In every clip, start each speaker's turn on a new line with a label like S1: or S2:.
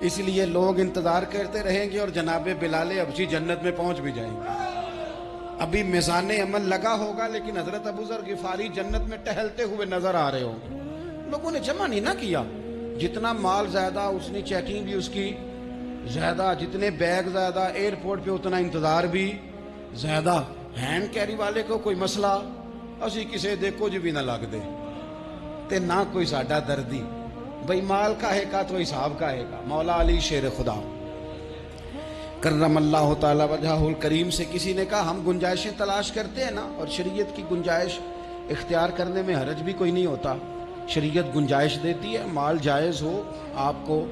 S1: اس لیے لوگ انتظار کرتے رہیں گے اور جناب بلال حبشی جنت میں پہنچ بھی جائیں گے. ابھی میزان عمل لگا ہوگا لیکن حضرت ابو ذر غفاری جنت میں ٹہلتے ہوئے نظر آ رہے ہوں گے. لوگوں نے جمع نہیں نہ کیا. جتنا مال زیادہ اتنی چیکنگ بھی اس کی زیادہ, جتنے بیگ زیادہ ایئرپورٹ پہ اتنا انتظار بھی زیادہ. ہینڈ کیری والے کو کوئی مسئلہ اسی کسے دے کچھ بھی نہ لگ دے تے نہ کوئی ساڈا دردی. بھئی مال کاہے کا تو حساب کاہے کا. مولا علی شیر خدا کرم اللہ تعالی وجہہ الکریم سے کسی نے کہا ہم گنجائشیں تلاش کرتے ہیں نا, اور شریعت کی گنجائش اختیار کرنے میں حرج بھی کوئی نہیں ہوتا. شریعت گنجائش دیتی ہے, مال جائز ہو آپ کو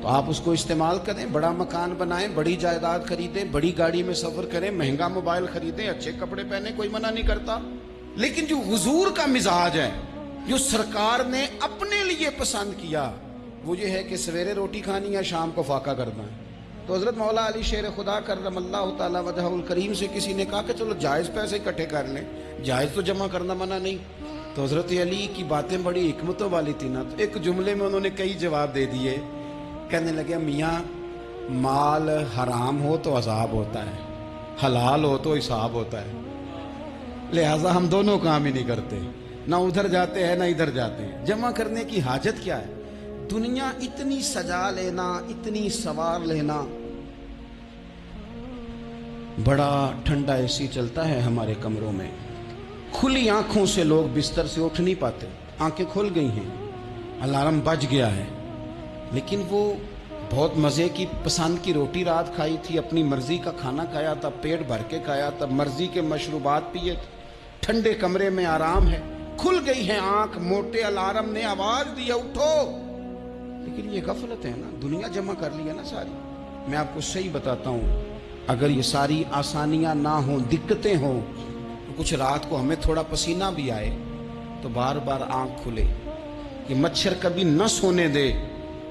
S1: تو آپ اس کو استعمال کریں. بڑا مکان بنائیں, بڑی جائیداد خریدیں, بڑی گاڑی میں سفر کریں, مہنگا موبائل خریدیں, اچھے کپڑے پہنے, کوئی منع نہیں کرتا. لیکن جو حضور کا مزاج ہے, جو سرکار نے اپنے لیے پسند کیا, وہ یہ ہے کہ سویرے روٹی کھانی ہے, شام کو فاقہ کرنا ہے. تو حضرت مولا علی شیر خدا کرم اللہ تعالی وجہہ الکریم سے کسی نے کہا کہ چلو جائز پیسے اکٹھے کر لیں, جائز تو جمع کرنا منع نہیں. تو حضرت علی کی باتیں بڑی حکمتوں والی تھی نا, تو ایک جملے میں انہوں نے کئی جواب دے دیے. کہنے لگے میاں مال حرام ہو تو عذاب ہوتا ہے, حلال ہو تو حساب ہوتا ہے, لہٰذا ہم دونوں کام ہی نہیں کرتے, نہ ادھر جاتے ہیں نہ ادھر جاتے ہیں. جمع کرنے کی حاجت کیا ہے؟ دنیا اتنی سجا لینا, اتنی سوار لینا. بڑا ٹھنڈا اے سی چلتا ہے ہمارے کمروں میں, کھلی آنکھوں سے لوگ بستر سے اٹھ نہیں پاتے. آنکھیں کھل گئی ہیں, الارم بج گیا ہے, لیکن وہ بہت مزے کی پسند کی روٹی رات کھائی تھی, اپنی مرضی کا کھانا کھایا تھا, پیٹ بھر کے کھایا تھا, مرضی کے مشروبات پیے تھے, ٹھنڈے کمرے میں آرام ہے, کھل گئی ہے آنکھ, موٹے الارم نے آواز دیا اٹھو. لیکن یہ غفلت ہے نا, دنیا جمع کر لی ہے نا ساری. میں آپ کو صحیح بتاتا ہوں, اگر یہ ساری آسانیاں نہ ہوں, دقتیں ہوں, تو کچھ رات کو ہمیں تھوڑا پسینہ بھی آئے تو بار بار آنکھ کھلے. یہ مچھر کبھی نہ سونے دے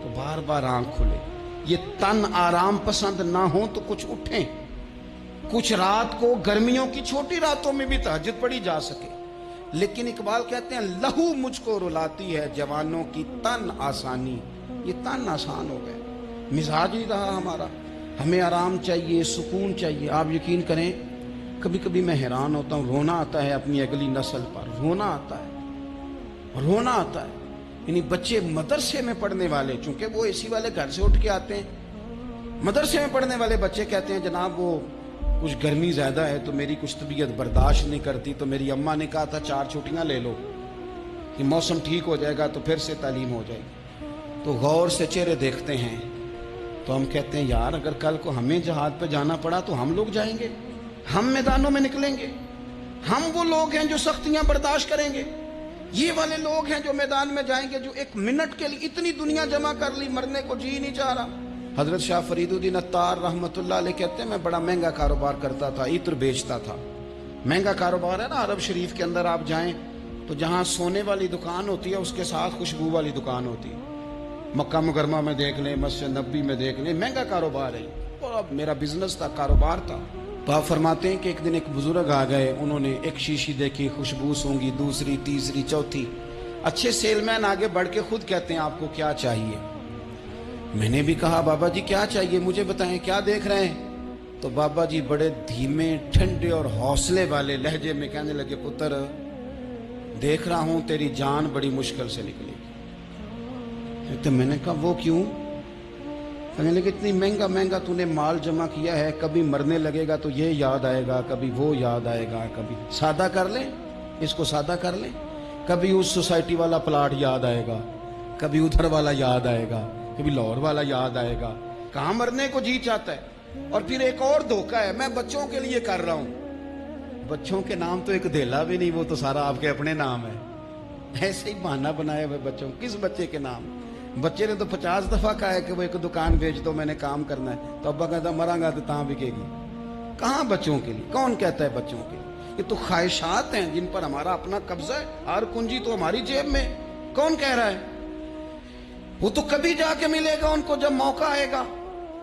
S1: تو بار بار آنکھ کھلے. یہ تن آرام پسند نہ ہو تو کچھ اٹھیں, کچھ رات کو گرمیوں کی چھوٹی راتوں میں بھی تہجد پڑھی جا سکے. لیکن اقبال کہتے ہیں لہو مجھ کو رلاتی ہے جوانوں کی تن آسانی. یہ تن آسان ہو گئے, مزاج نہیں رہا ہمارا. ہمیں آرام چاہیے, سکون چاہیے. آپ یقین کریں کبھی کبھی میں حیران ہوتا ہوں, رونا آتا ہے اپنی اگلی نسل پر, رونا آتا ہے, رونا آتا ہے. یعنی بچے مدرسے میں پڑھنے والے, چونکہ وہ اے سی والے گھر سے اٹھ کے آتے ہیں, مدرسے میں پڑھنے والے بچے کہتے ہیں جناب وہ کچھ گرمی زیادہ ہے تو میری کچھ طبیعت برداشت نہیں کرتی, تو میری اماں نے کہا تھا 4 چھٹیاں لے لو کہ موسم ٹھیک ہو جائے گا تو پھر سے تعلیم ہو جائے گی. تو غور سے چہرے دیکھتے ہیں تو ہم کہتے ہیں یار اگر کل کو ہمیں جہاد پہ جانا پڑا تو ہم لوگ جائیں گے, ہم میدانوں میں نکلیں گے. ہم وہ لوگ ہیں جو سختیاں برداشت کریں گے, یہ والے لوگ ہیں جو میدان میں جائیں گے جو ایک منٹ کے لیے اتنی دنیا جمع کر لی, مرنے کو جی نہیں چاہ رہا. حضرت شاہ فرید الدین اتار رحمت اللہ علیہ کہتے ہیں میں بڑا مہنگا کاروبار کرتا تھا, عطر بیچتا تھا. مہنگا کاروبار ہے نا, عرب شریف کے اندر آپ جائیں تو جہاں سونے والی دکان ہوتی ہے اس کے ساتھ خوشبو والی دکان ہوتی ہے. مکہ مکرمہ میں دیکھ لیں, مسجد نبوی میں دیکھ لیں, مہنگا کاروبار ہے. اور اب میرا بزنس تھا, کاروبار تھا. تو آپ فرماتے ہیں کہ ایک دن ایک بزرگ آ گئے, انہوں نے ایک شیشی دیکھی, خوشبو سونگی, دوسری, تیسری, چوتھی. اچھے سیل مین آگے بڑھ کے خود کہتے ہیں آپ کو کیا چاہیے. میں نے بھی کہا بابا جی کیا چاہیے مجھے بتائیں, کیا دیکھ رہے ہیں؟ تو بابا جی بڑے دھیمے, ٹھنڈے اور حوصلے والے لہجے میں کہنے لگے پتر دیکھ رہا ہوں تیری جان بڑی مشکل سے نکلے گی. تو میں نے کہا وہ کیوں؟ کہنے لگے اتنی مہنگا مہنگا تو نے مال جمع کیا ہے, کبھی مرنے لگے گا تو یہ یاد آئے گا, کبھی وہ یاد آئے گا, کبھی سادہ کر لیں, اس کو سادہ کر لیں, کبھی اس سوسائٹی والا پلاٹ یاد آئے گا, کبھی ادھر والا یاد آئے گا, کبھی لاہور والا یاد آئے گا. کہاں مرنے کو جی چاہتا ہے. اور پھر ایک اور دھوکہ ہے, میں بچوں کے لیے کر رہا ہوں. بچوں کے نام تو ایک دھیلا بھی نہیں, وہ تو سارا آپ کے اپنے نام ہے. ایسے ہی بہانہ بنایا ہوئے بچوں, کس بچے کے نام؟ بچے نے تو 50 دفعہ کہا ہے کہ وہ ایک دکان بیچ دو, میں نے کام کرنا ہے. تو ابا کہتا مراں گا تو تاں بکے گی. کہاں بچوں کے لیے؟ کون کہتا ہے بچوں کے لیے؟ یہ تو خواہشات ہیں جن پر ہمارا اپنا قبضہ ہے, ہر کنجی تو ہماری جیب میں. کون کہہ رہا ہے؟ وہ تو کبھی جا کے ملے گا ان کو جب موقع آئے گا.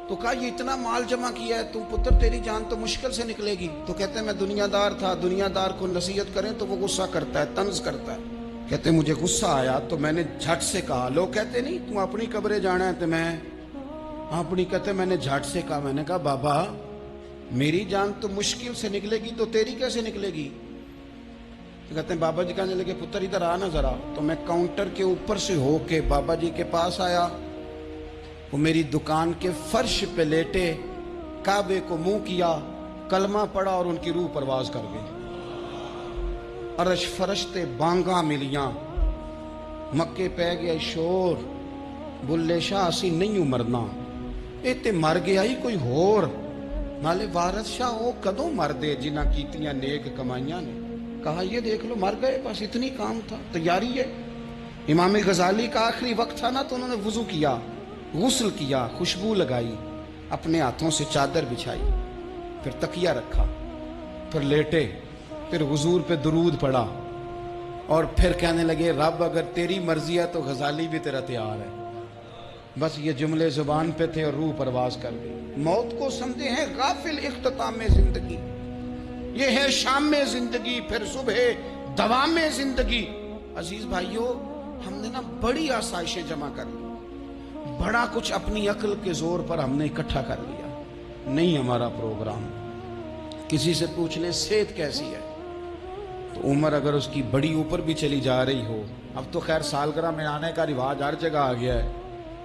S1: تو کہا یہ اتنا مال جمع کیا ہے تو پتر تیری جان تو مشکل سے نکلے گی. تو کہتے ہیں میں دنیا دار تھا, دنیا دار کو نصیحت کریں تو وہ غصہ کرتا ہے, طنز کرتا ہے. کہتے مجھے غصہ آیا تو میں نے جھٹ سے کہا, لوگ کہتے نہیں تم اپنی قبریں جانا ہے تو میں آپ نہیں کہتے میں نے جھٹ سے کہا, میں نے کہا بابا میری جان تو مشکل سے نکلے گی تو تیری کیسے نکلے گی؟ تو کہتے ہیں بابا جی کہنے لگے پتر ادھر آ نا ذرا. تو میں کاؤنٹر کے اوپر سے ہو کے بابا جی کے پاس آیا. وہ میری دکان کے فرش پہ لیٹے, کعبے کو منہ کیا, کلمہ پڑا اور ان کی روح پرواز کر گئی. عرش فرشتے بانگاں ملیاں, مکے پہ گیا شور, بلے شاہ اسی نہیں مرنا, اے تے مر گیا ہی کوئی ہور, نالے وارث شاہ وہ کدوں مر دے جنہ کیتیاں نیک کمائیاں نے. کہا یہ دیکھ لو مر گئے, بس اتنی کام تھا, تیاری ہے. امام غزالی کا آخری وقت تھا نا, تو انہوں نے وضو کیا, غسل کیا, خوشبو لگائی, اپنے ہاتھوں سے چادر بچھائی, پھر تکیہ رکھا, پھر لیٹے, پھر حضور پہ درود پڑھا, اور پھر کہنے لگے رب اگر تیری مرضی ہے تو غزالی بھی تیرا تیار ہے. بس یہ جملے زبان پہ تھے اور روح پرواز کر گئی. موت کو سمجھے ہیں غافل اختتام زندگی, یہ ہے شام میں زندگی, پھر صبح دوام میں زندگی. عزیز بھائیو, ہم نے نا بڑی آسائشیں جمع کر لی, بڑا کچھ اپنی عقل کے زور پر ہم نے اکٹھا کر لیا. نہیں ہمارا پروگرام. کسی سے پوچھ لے صحت کیسی ہے, تو عمر اگر اس کی بڑی اوپر بھی چلی جا رہی ہو, اب تو خیر سالگرہ میں آنے کا رواج ہر جگہ آ گیا ہے,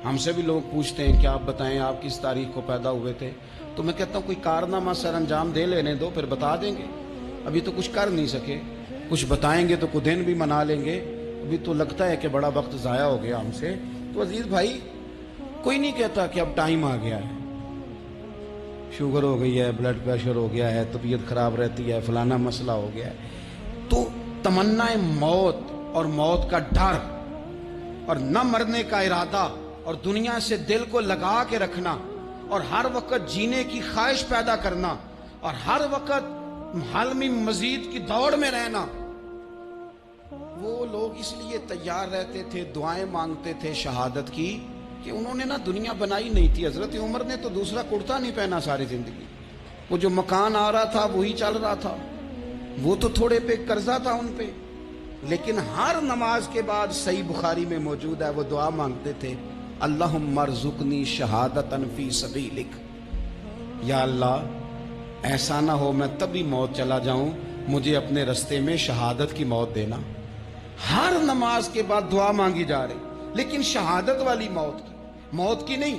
S1: ہم سے بھی لوگ پوچھتے ہیں کہ آپ بتائیں آپ کس تاریخ کو پیدا ہوئے تھے, تو میں کہتا ہوں کوئی کارنامہ سر انجام دے لینے دو, پھر بتا دیں گے. ابھی تو کچھ کر نہیں سکے, کچھ بتائیں گے تو کچھ دن بھی منا لیں گے. ابھی تو لگتا ہے کہ بڑا وقت ضائع ہو گیا ہم سے. تو عزیز بھائی, کوئی نہیں کہتا کہ اب ٹائم آ گیا ہے, شوگر ہو گئی ہے, بلڈ پریشر ہو گیا ہے, طبیعت خراب رہتی ہے, فلانا مسئلہ ہو گیا ہے. تو تمنا موت اور موت کا ڈر اور نہ مرنے کا ارادہ اور دنیا سے دل کو لگا کے رکھنا اور ہر وقت جینے کی خواہش پیدا کرنا اور ہر وقت حالمی مزید کی دوڑ میں رہنا, وہ لوگ اس لیے تیار رہتے تھے, دعائیں مانگتے تھے شہادت کی, کہ انہوں نے نا دنیا بنائی نہیں تھی. حضرت عمر نے تو دوسرا کرتا نہیں پہنا ساری زندگی. وہ جو مکان آ رہا تھا وہی چل رہا تھا, وہ تو تھوڑے پہ قرضہ تھا ان پہ, لیکن ہر نماز کے بعد صحیح بخاری میں موجود ہے وہ دعا مانگتے تھے, اللہم ارزقنی شہادتا فی سبیلک, یا اللہ ایسا نہ ہو میں تبھی موت چلا جاؤں, مجھے اپنے رستے میں شہادت کی موت دینا. ہر نماز کے بعد دعا مانگی جا رہی, لیکن شہادت والی موت کی نہیں,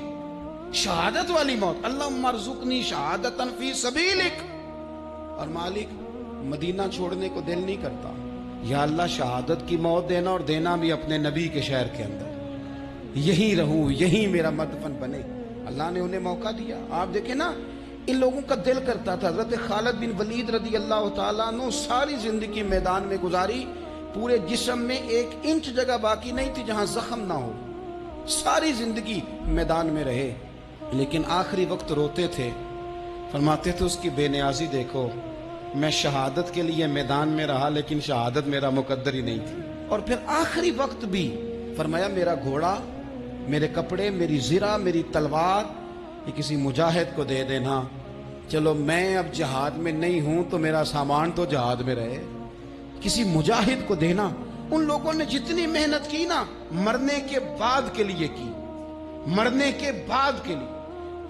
S1: شہادت والی موت. اللہم ارزقنی شہادتا فی سبیلک. اور مالک مدینہ چھوڑنے کو دل نہیں کرتا, یا اللہ شہادت کی موت دینا, اور دینا بھی اپنے نبی کے شہر کے اندر, یہی رہوں, یہی میرا مدفن بنے. اللہ نے انہیں موقع دیا. آپ دیکھیں نا, ان لوگوں کا دل کرتا تھا. حضرت خالد بن ولید رضی اللہ تعالیٰ عنہ ساری زندگی میدان میں گزاری, پورے جسم میں 1 انچ جگہ باقی نہیں تھی جہاں زخم نہ ہو, ساری زندگی میدان میں رہے, لیکن آخری وقت روتے تھے, فرماتے تھے اس کی بے نیازی دیکھو, میں شہادت کے لیے میدان میں رہا لیکن شہادت میرا مقدر ہی نہیں تھی. اور پھر آخری وقت بھی فرمایا میرا گھوڑا, میرے کپڑے, میری زرہ, میری تلوار یہ کسی مجاہد کو دے دینا. چلو میں اب جہاد میں نہیں ہوں تو میرا سامان تو جہاد میں رہے, کسی مجاہد کو دینا. ان لوگوں نے جتنی محنت کی نا مرنے کے بعد کے لیے کی, مرنے کے بعد کے لیے,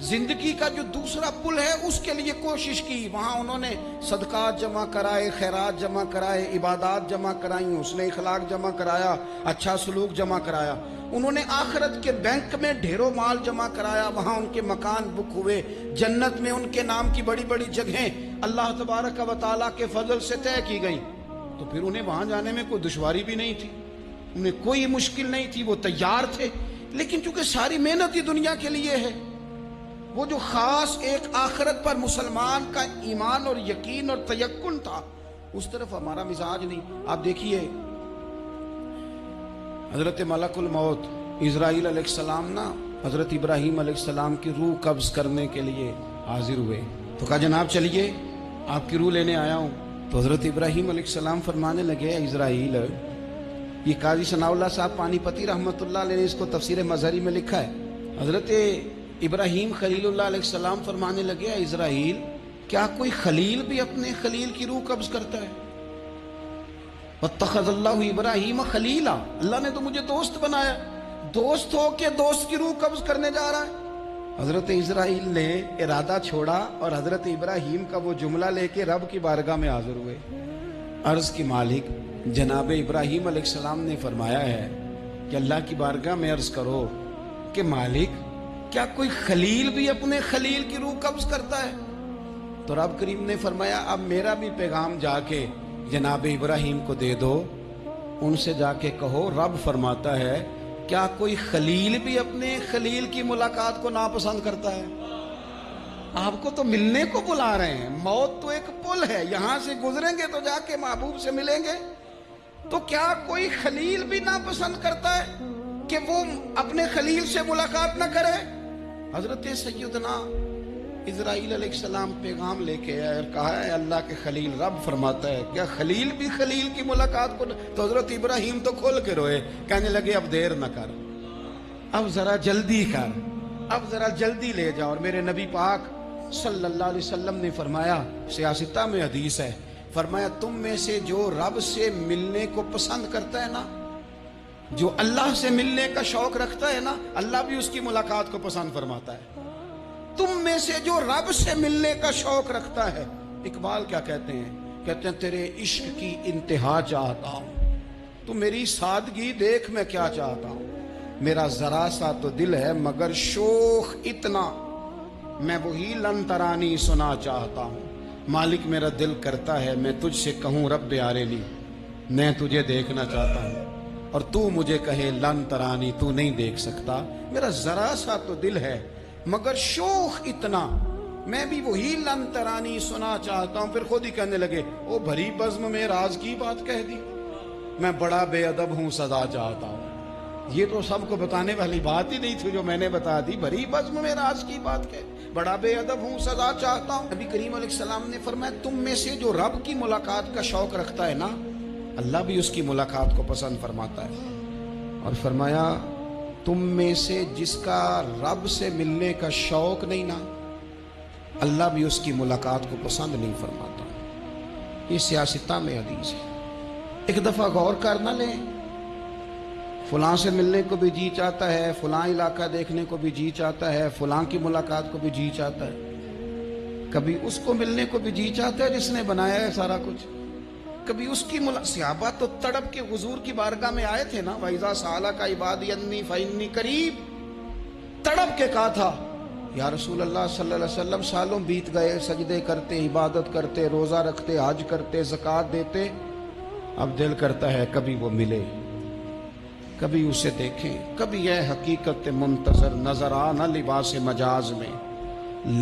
S1: زندگی کا جو دوسرا پل ہے اس کے لیے کوشش کی. وہاں انہوں نے صدقات جمع کرائے, خیرات جمع کرائے, عبادات جمع کرائیں, حسن اخلاق جمع کرایا, اچھا سلوک جمع کرایا. انہوں نے آخرت کے بینک میں ڈھیروں مال جمع کرایا, وہاں ان کے مکان بک ہوئے, جنت میں ان کے نام کی بڑی بڑی جگہیں اللہ تبارک و تعالیٰ کے فضل سے طے کی گئیں. تو پھر انہیں وہاں جانے میں کوئی دشواری بھی نہیں تھی, انہیں کوئی مشکل نہیں تھی, وہ تیار تھے. لیکن چونکہ ساری محنت ہی دنیا کے لیے ہے, وہ جو خاص ایک آخرت پر مسلمان کا ایمان اور یقین اور تیقن تھا, اس طرف ہمارا مزاج نہیں. آپ دیکھیے حضرت ملک الموت اسرائیل علیہ السلام نا حضرت ابراہیم علیہ السلام کی روح قبض کرنے کے لیے حاضر ہوئے, تو کہا جناب چلیے آپ کی روح لینے آیا ہوں. تو حضرت ابراہیم علیہ السلام فرمانے لگے, اسرائیل, یہ قاضی ثناء اللہ صاحب پانی پتی رحمۃ اللہ علیہ نے اس کو تفسیر مظہری میں لکھا ہے. حضرت ابراہیم خلیل اللہ علیہ السلام فرمانے لگے, اسرائیل کیا کوئی خلیل بھی اپنے خلیل کی روح قبض کرتا ہے؟ واتخذ اللہ ابراہیم خلیلا, اللہ نے تو مجھے دوست بنایا, دوست ہو کے دوست کی روح قبض کرنے جا رہا ہے. حضرت اسرائیل نے ارادہ چھوڑا اور حضرت ابراہیم کا وہ جملہ لے کے رب کی بارگاہ میں حاضر ہوئے. عرض کی مالک جناب ابراہیم علیہ السلام نے فرمایا ہے کہ اللہ کی بارگاہ میں عرض کرو کہ مالک کیا کوئی خلیل بھی اپنے خلیل کی روح قبض کرتا ہے؟ تو رب کریم نے فرمایا اب میرا بھی پیغام جا کے جناب ابراہیم کو دے دو، ان سے جا کے کہو رب فرماتا ہے کیا کوئی خلیل بھی اپنے خلیل کی ملاقات کو ناپسند کرتا ہے؟ آپ کو تو ملنے کو بلا رہے ہیں، موت تو ایک پل ہے، یہاں سے گزریں گے تو جا کے محبوب سے ملیں گے، تو کیا کوئی خلیل بھی ناپسند کرتا ہے کہ وہ اپنے خلیل سے ملاقات نہ کرے؟ حضرت سیدنا اسرائیل علیہ السلام پیغام لے کے آئے اور کہا ہے اللہ کے خلیل رب فرماتا ہے کیا خلیل بھی خلیل کی ملاقات کو؟ تو حضرت ابراہیم تو کھول کے روئے، کہنے لگے اب دیر نہ کر، اب ذرا جلدی کر، اب ذرا جلدی لے جا. اور میرے نبی پاک صلی اللہ علیہ وسلم نے فرمایا، سیاستہ میں حدیث ہے، فرمایا تم میں سے جو رب سے ملنے کو پسند کرتا ہے نا، جو اللہ سے ملنے کا شوق رکھتا ہے نا، اللہ بھی اس کی ملاقات کو پسند فرماتا ہے. تم میں سے جو رب سے ملنے کا شوق رکھتا ہے، اقبال کیا کہتے ہیں؟ کہتے ہیں تیرے عشق کی انتہا چاہتا ہوں، تو میری سادگی دیکھ میں کیا چاہتا ہوں، میرا ذرا سا تو دل ہے مگر شوق اتنا، میں وہی لن ترانی سنا چاہتا ہوں. مالک میرا دل کرتا ہے میں تجھ سے کہوں رب آرینی، میں تجھے دیکھنا چاہتا ہوں، اور تو مجھے کہے لن ترانی، تو نہیں دیکھ سکتا. میرا ذرا سا تو دل ہے مگر شوق اتنا، میں بھی وہی لن ترانی سنا چاہتا ہوں. پھر خود ہی کہنے لگے او بھری بزم میں راز کی بات کہہ دی، میں بڑا بے ادب ہوں سزا چاہتا ہوں. یہ تو سب کو بتانے والی بات ہی نہیں تھی جو میں نے بتا دی، بھری بزم میں راز کی بات کہہ، بڑا بے ادب ہوں سزا چاہتا ہوں. نبی کریم علیہ السلام نے فرمایا تم میں سے جو رب کی ملاقات کا شوق رکھتا ہے نا، اللہ بھی اس کی ملاقات کو پسند فرماتا ہے. اور فرمایا تم میں سے جس کا رب سے ملنے کا شوق نہیں نا، اللہ بھی اس کی ملاقات کو پسند نہیں فرماتا. یہ سیاستہ میں حدیث ہے. ایک دفعہ غور کر نہ لیں، فلاں سے ملنے کو بھی جی چاہتا ہے، فلاں علاقہ دیکھنے کو بھی جی چاہتا ہے، فلاں کی ملاقات کو بھی جی چاہتا ہے، کبھی اس کو ملنے کو بھی جی چاہتا ہے جس نے بنایا ہے سارا کچھ، کبھی اس کی صحابہ تو تڑپ کے حضور کی بارگاہ میں آئے تھے نا، وَإِذَا سَأَلَكَ عِبَادِي عَنِّي فَإِنِّي قَرِيبٌ، تڑپ کے کہا تھا یا رسول اللہ صلی اللہ علیہ وسلم سالوں بیت گئے، سجدے کرتے، عبادت کرتے، روزہ رکھتے، حج کرتے، زکوٰۃ دیتے، اب دل کرتا ہے کبھی وہ ملے، کبھی اسے دیکھیں. کبھی یہ حقیقت منتظر نظر آنا لباس مجاز میں،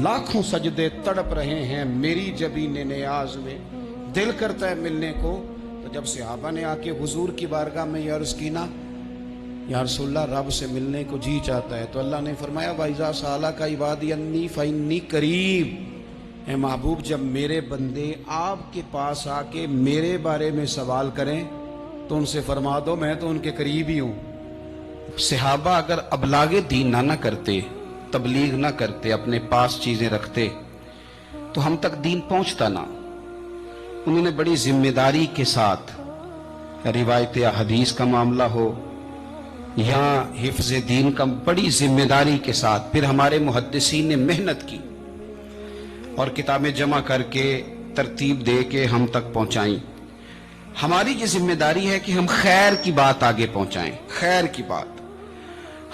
S1: لاکھوں سجدے تڑپ رہے ہیں میری جبین نیاز میں، دل کرتا ہے ملنے کو. تو جب صحابہ نے آ کے حضور کی بارگاہ میں یہ عرض کی نا یا رسول اللہ رب سے ملنے کو جی چاہتا ہے، تو اللہ نے فرمایا وَإِذَا سَأَلَكَ عِبَادِي عَنِّي فَإِنِّي قَرِيبٌ، اے محبوب جب میرے بندے آپ کے پاس آ کے میرے بارے میں سوال کریں تو ان سے فرما دو میں تو ان کے قریب ہی ہوں. صحابہ اگر ابلاغ دین نہ کرتے، تبلیغ نہ کرتے، اپنے پاس چیزیں رکھتے تو ہم تک دین پہنچتا نہ. انہوں نے بڑی ذمہ داری کے ساتھ، روایت حدیث کا معاملہ ہو یا حفظ دین کا، بڑی ذمہ داری کے ساتھ. پھر ہمارے محدثین نے محنت کی اور کتابیں جمع کر کے ترتیب دے کے ہم تک پہنچائیں. ہماری یہ ذمہ داری ہے کہ ہم خیر کی بات آگے پہنچائیں، خیر کی بات.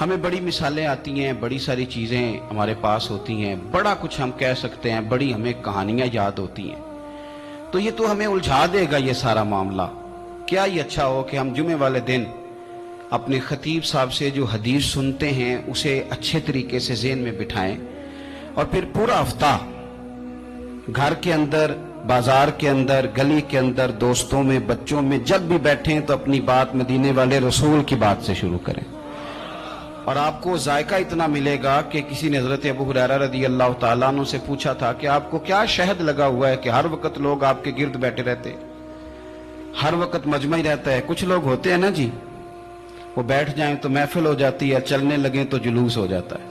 S1: ہمیں بڑی مثالیں آتی ہیں، بڑی ساری چیزیں ہمارے پاس ہوتی ہیں، بڑا کچھ ہم کہہ سکتے ہیں، بڑی ہمیں کہانیاں یاد ہوتی ہیں، تو یہ تو ہمیں الجھا دے گا یہ سارا معاملہ. کیا یہ اچھا ہو کہ ہم جمعے والے دن اپنے خطیب صاحب سے جو حدیث سنتے ہیں اسے اچھے طریقے سے ذہن میں بٹھائیں، اور پھر پورا ہفتہ گھر کے اندر، بازار کے اندر، گلی کے اندر، دوستوں میں، بچوں میں جب بھی بیٹھیں تو اپنی بات مدینے والے رسول کی بات سے شروع کریں. اور آپ کو ذائقہ اتنا ملے گا کہ کسی نے حضرت ابو ہریرہ رضی اللہ تعالیٰ عنہ سے پوچھا تھا کہ آپ کو کیا شہد لگا ہوا ہے کہ ہر وقت لوگ آپ کے گرد بیٹھے رہتے، ہر وقت مجمع ہی رہتا ہے. کچھ لوگ ہوتے ہیں نا جی، وہ بیٹھ جائیں تو محفل ہو جاتی ہے، چلنے لگیں تو جلوس ہو جاتا ہے.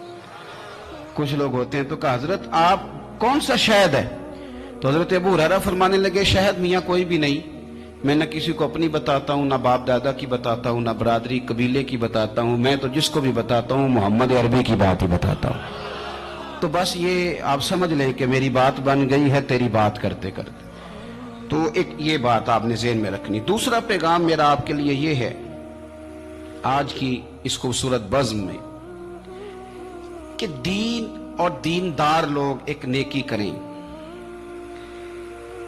S1: کچھ لوگ ہوتے ہیں. تو کہا حضرت آپ کون سا شہد ہے؟ تو حضرت ابو ہریرہ فرمانے لگے شہد میاں کوئی بھی نہیں، میں نہ کسی کو اپنی بتاتا ہوں، نہ باپ دادا کی بتاتا ہوں، نہ برادری قبیلے کی بتاتا ہوں، میں تو جس کو بھی بتاتا ہوں محمد عربی کی بات ہی بتاتا ہوں. تو بس یہ آپ سمجھ لیں کہ میری بات بن گئی ہے تیری بات کرتے کرتے. تو ایک یہ بات آپ نے ذہن میں رکھنی. دوسرا پیغام میرا آپ کے لیے یہ ہے آج کی اس خوبصورت بزم میں کہ دین اور دیندار لوگ ایک نیکی کریں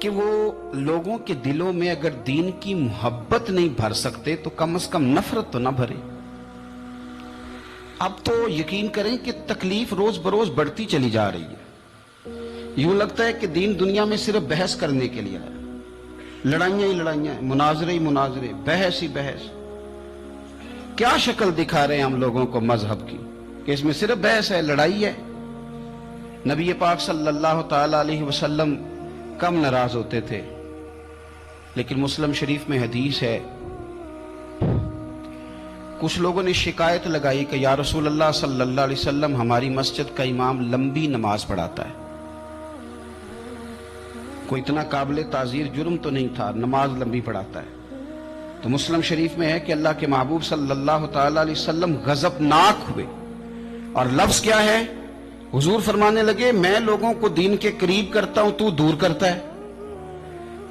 S1: کہ وہ لوگوں کے دلوں میں اگر دین کی محبت نہیں بھر سکتے تو کم از کم نفرت تو نہ بھریں. اب تو یقین کریں کہ تکلیف روز بروز بڑھتی چلی جا رہی ہے. یوں لگتا ہے کہ دین دنیا میں صرف بحث کرنے کے لیے آیا. لڑائیاں ہی لڑائیاں، مناظرے ہی مناظرے، بحث ہی بحث. کیا شکل دکھا رہے ہیں ہم لوگوں کو مذہب کی کہ اس میں صرف بحث ہے، لڑائی ہے. نبی پاک صلی اللہ تعالی علیہ وسلم کم ناراض ہوتے تھے، لیکن مسلم شریف میں حدیث ہے کچھ لوگوں نے شکایت لگائی کہ یا رسول اللہ صلی اللہ علیہ وسلم ہماری مسجد کا امام لمبی نماز پڑھاتا ہے. کوئی اتنا قابل تعزیر جرم تو نہیں تھا، نماز لمبی پڑھاتا ہے. تو مسلم شریف میں ہے کہ اللہ کے محبوب صلی اللہ تعالی علیہ وسلم غضبناک ہوئے. اور لفظ کیا ہے؟ حضور فرمانے لگے میں لوگوں کو دین کے قریب کرتا ہوں تو دور کرتا ہے.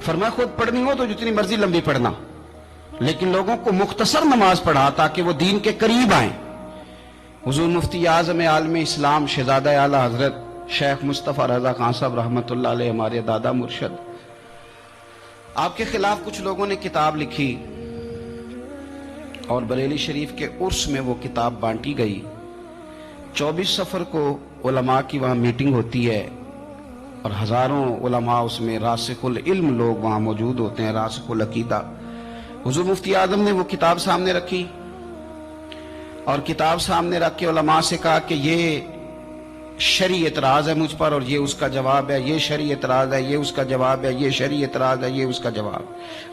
S1: فرمایا خود پڑھنی ہو تو جتنی مرضی لمبی پڑھنا، لیکن لوگوں کو مختصر نماز پڑھا تاکہ وہ دین کے قریب آئیں. حضور مفتی اعظم عالم اسلام شہزادہ اعلیٰ حضرت شیخ مصطفیٰ رضا خان صاحب رحمۃ اللہ علیہ ہمارے دادا مرشد، آپ کے خلاف کچھ لوگوں نے کتاب لکھی اور بریلی شریف کے عرس میں وہ کتاب بانٹی گئی. 24 صفر کو علماء کی وہاں میٹنگ ہوتی ہے اور ہزاروں علماء اس میں راسخ العلم لوگ وہاں موجود ہوتے ہیں، راسخ العقیدہ. حضور مفتی اعظم نے وہ کتاب سامنے رکھی اور کتاب سامنے رکھ کے علماء سے کہا کہ یہ شرعی اعتراض ہے مجھ پر اور یہ اس کا جواب ہے، یہ شرعی اعتراض ہے، یہ اس کا جواب ہے، یہ شرعی اعتراض ہے، یہ اس کا جواب.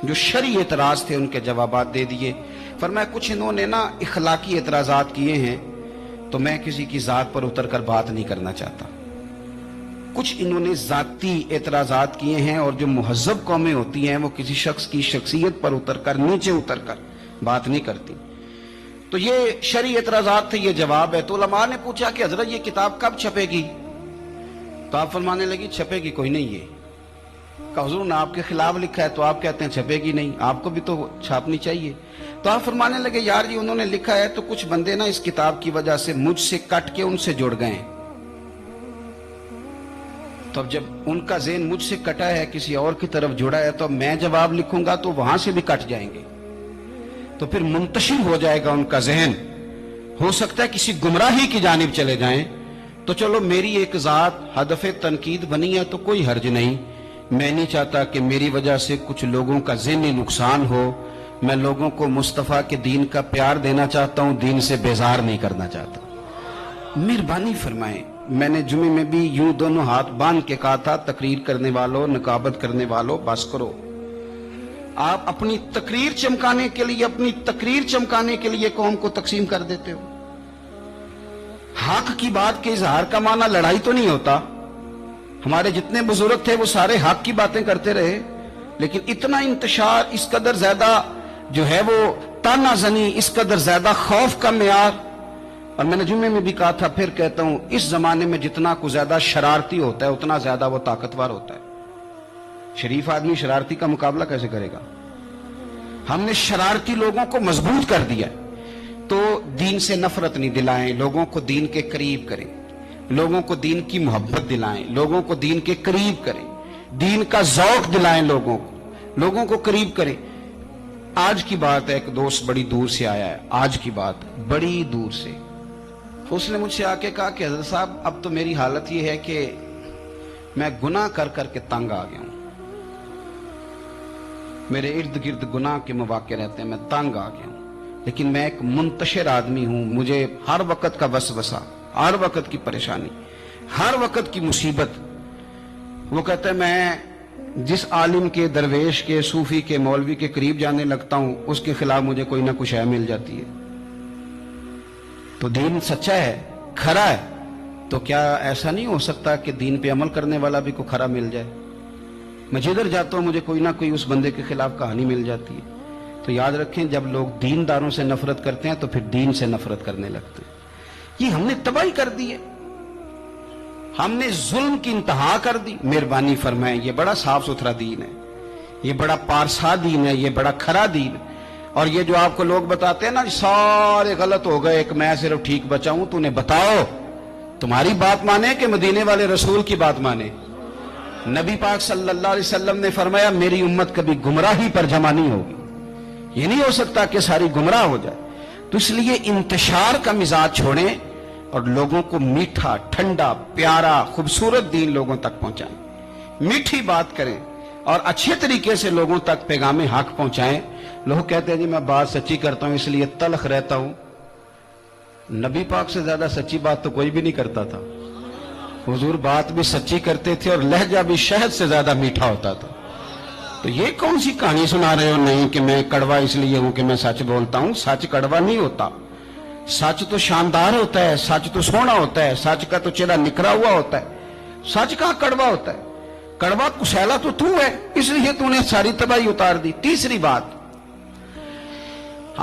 S1: جو شرعی اعتراض تھے ان کے جوابات دے دیے. فرمایا کچھ انہوں نے نا اخلاقی اعتراضات کیے ہیں تو میں کسی کی ذات پر اتر کر بات نہیں کرنا چاہتا. کچھ انہوں نے ذاتی اعتراضات کیے ہیں اور جو مہذب قومیں ہوتی ہیں وہ کسی شخص کی شخصیت پر اتر کر نیچے اتر کر بات نہیں کرتی. تو یہ شرعی اعتراضات تھے، یہ جواب ہے. تو علماء نے پوچھا کہ حضرت یہ کتاب کب چھپے گی؟ تو آپ فرمانے لگی چھپے گی کوئی نہیں. یہ کہ حضور نے آپ کے خلاف لکھا ہے تو آپ کہتے ہیں چھپے گی نہیں، آپ کو بھی تو چھاپنی چاہیے. تو آپ فرمانے لگے یار جی انہوں نے لکھا ہے تو کچھ بندے نا اس کتاب کی وجہ سے مجھ سے کٹ کے ان سے جڑ گئے ہیں. تو اب جب ان کا ذہن مجھ سے کٹا ہے کسی اور کی طرف جڑا ہے تو میں جواب لکھوں گا تو وہاں سے بھی کٹ جائیں گے، تو پھر منتشر ہو جائے گا ان کا ذہن. ہو سکتا ہے کسی گمراہی کی جانب چلے جائیں. تو چلو میری ایک ذات ہدف تنقید بنی ہے تو کوئی حرج نہیں. میں نہیں چاہتا کہ میری وجہ سے کچھ لوگوں کا ذہنی نقصان ہو. میں لوگوں کو مصطفیٰ کے دین کا پیار دینا چاہتا ہوں، دین سے بیزار نہیں کرنا چاہتا. مہربانی فرمائیں. میں نے جمعے میں بھی یوں دونوں ہاتھ باندھ کے کہا تھا تقریر کرنے والوں، نقابت کرنے والوں بس کرو. آپ اپنی تقریر چمکانے کے لیے قوم کو تقسیم کر دیتے ہو. حق کی بات کے اظہار کا معنی لڑائی تو نہیں ہوتا. ہمارے جتنے بزرگ تھے وہ سارے حق کی باتیں کرتے رہے، لیکن اتنا انتشار، اس قدر زیادہ جو ہے وہ تانا زنی، اس قدر زیادہ خوف کا معیار. اور میں نے جمعے میں بھی کہا تھا پھر کہتا ہوں اس زمانے میں جتنا کو زیادہ شرارتی ہوتا ہے اتنا زیادہ وہ طاقتور ہوتا ہے. شریف آدمی شرارتی کا مقابلہ کیسے کرے گا؟ ہم نے شرارتی لوگوں کو مضبوط کر دیا. تو دین سے نفرت نہیں دلائیں، لوگوں کو دین کے قریب کریں، لوگوں کو دین کی محبت دلائیں، لوگوں کو دین کے قریب کریں، دین کا ذوق دلائیں، لوگوں کو قریب کریں. آج کی بات ہے، ایک دوست بڑی دور سے آیا ہے، آج کی بات بڑی دور سے. اس نے مجھ سے آ کے کہا کہ حضرت صاحب اب تو میری حالت یہ ہے کہ میں گناہ کر کر کے تنگ آ گیا ہوں. میرے ارد گرد گناہ کے مواقع رہتے ہیں، میں تنگ آ گیا ہوں. لیکن میں ایک منتشر آدمی ہوں، مجھے ہر وقت کا وسوسہ، ہر وقت کی پریشانی، ہر وقت کی مصیبت. وہ کہتا ہے میں جس عالم کے، درویش کے، صوفی کے، مولوی کے قریب جانے لگتا ہوں اس کے خلاف مجھے کوئی نہ کچھ ہے مل جاتی ہے. تو دین سچا ہے، کھرا ہے، تو کیا ایسا نہیں ہو سکتا کہ دین پہ عمل کرنے والا بھی کوئی کھرا مل جائے؟ میں جدھر جاتا ہوں مجھے کوئی نہ کوئی اس بندے کے خلاف کہانی مل جاتی ہے. تو یاد رکھیں جب لوگ دینداروں سے نفرت کرتے ہیں تو پھر دین سے نفرت کرنے لگتے ہیں. یہ ہم نے تباہی کر دی ہے. ہم نے ظلم کی انتہا کر دی. مہربانی فرمائیں, یہ بڑا صاف ستھرا دین ہے, یہ بڑا پارسا دین ہے, یہ بڑا کھرا دین ہے. اور یہ جو آپ کو لوگ بتاتے ہیں نا سارے غلط ہو گئے, ایک میں صرف ٹھیک بچا ہوں, تو انہیں بتاؤ تمہاری بات مانے کہ مدینے والے رسول کی بات مانے. نبی پاک صلی اللہ علیہ وسلم نے فرمایا میری امت کبھی گمراہی پر جمع نہیں ہوگی, یہ نہیں ہو سکتا کہ ساری گمراہ ہو جائے. تو اس لیے انتشار کا مزاج چھوڑیں اور لوگوں کو میٹھا, ٹھنڈا, پیارا, خوبصورت دین لوگوں تک پہنچائیں, میٹھی بات کریں اور اچھے طریقے سے لوگوں تک پیغام حق پہنچائیں. لوگ کہتے ہیں جی میں بات سچی کرتا ہوں اس لیے تلخ رہتا ہوں. نبی پاک سے زیادہ سچی بات تو کوئی بھی نہیں کرتا تھا. حضور بات بھی سچی کرتے تھے اور لہجہ بھی شہد سے زیادہ میٹھا ہوتا تھا. تو یہ کون سی کہانی سنا رہے ہو؟ نہیں کہ میں کڑوا اس لیے ہوں کہ میں سچ بولتا ہوں. سچ کڑوا نہیں ہوتا, سچ تو شاندار ہوتا ہے, سچ تو سونا ہوتا ہے, سچ کا تو چہرہ نکھرا ہوا ہوتا ہے. سچ کہاں کڑوا ہوتا ہے؟ کڑوا کسیلا تو ہے, اس لیے تو نے ساری تباہی اتار دی. تیسری بات,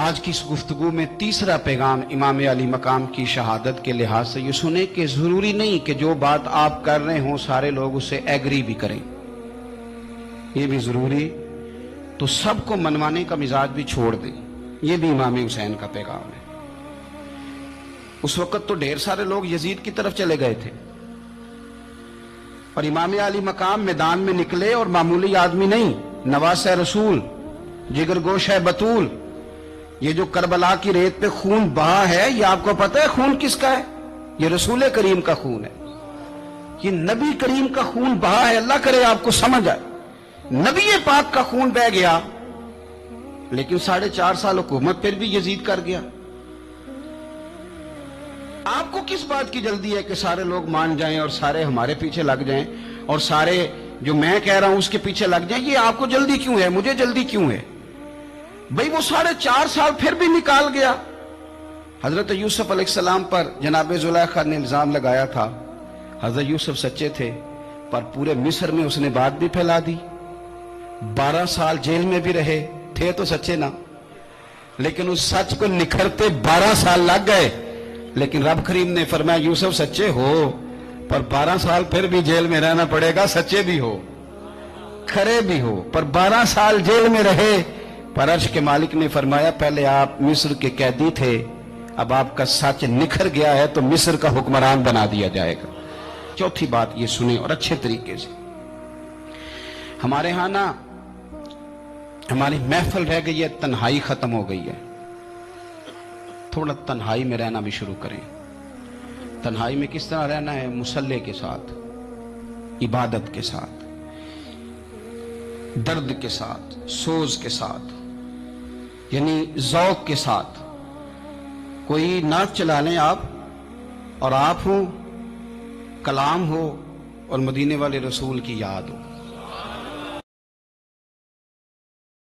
S1: آج کی اس گفتگو میں تیسرا پیغام امام علی مقام کی شہادت کے لحاظ سے یہ سنیں کہ ضروری نہیں کہ جو بات آپ کر رہے ہوں سارے لوگ اسے ایگری بھی کریں, یہ بھی ضروری. تو سب کو منوانے کا مزاج بھی چھوڑ دیں, یہ بھی امام حسین کا پیغام ہے. اس وقت تو ڈھیر سارے لوگ یزید کی طرف چلے گئے تھے اور امام علی مقام میدان میں نکلے اور معمولی آدمی نہیں, نواسہ رسول, جگر گوش ہے بطول. یہ جو کربلا کی ریت پہ خون بہا ہے, یہ آپ کو پتہ ہے خون کس کا ہے؟ یہ رسول کریم کا خون ہے, یہ نبی کریم کا خون بہا ہے. اللہ کرے آپ کو سمجھ آئے. نبی پاک کا خون بہ گیا, لیکن 4.5 سال حکومت پھر بھی یزید کر گیا. آپ کو کس بات کی جلدی ہے کہ سارے لوگ مان جائیں اور سارے ہمارے پیچھے لگ جائیں اور سارے جو میں کہہ رہا ہوں اس کے پیچھے لگ جائیں؟ یہ آپ کو جلدی کیوں ہے, مجھے جلدی کیوں ہے؟ بھئی وہ 4.5 سال پھر بھی نکال گیا. حضرت یوسف علیہ السلام پر جناب زلیخا نے الزام لگایا تھا. حضرت یوسف سچے تھے پر پورے مصر میں اس نے بات بھی پھیلا دی. 12 سال جیل میں بھی رہے, تھے تو سچے نا, لیکن اس سچ کو نکھرتے 12 سال لگ گئے. لیکن رب کریم نے فرمایا یوسف سچے ہو پر 12 سال پھر بھی جیل میں رہنا پڑے گا, سچے بھی ہو کھرے بھی ہو. پر 12 سال جیل میں رہے, پر عرش کے مالک نے فرمایا پہلے آپ مصر کے قیدی تھے, اب آپ کا سچ نکھر گیا ہے تو مصر کا حکمران بنا دیا جائے گا. چوتھی بات یہ سنیں اور اچھے طریقے سے. ہمارے ہاں نا ہماری محفل رہ گئی ہے, تنہائی ختم ہو گئی ہے. تھوڑا تنہائی میں رہنا بھی شروع کریں. تنہائی میں کس طرح رہنا ہے؟ مصلی کے ساتھ, عبادت کے ساتھ, درد کے ساتھ, سوز کے ساتھ, یعنی ذوق کے ساتھ. کوئی نعت چلا لیں آپ اور آپ ہوں, کلام ہو اور مدینے والے رسول کی یاد ہو.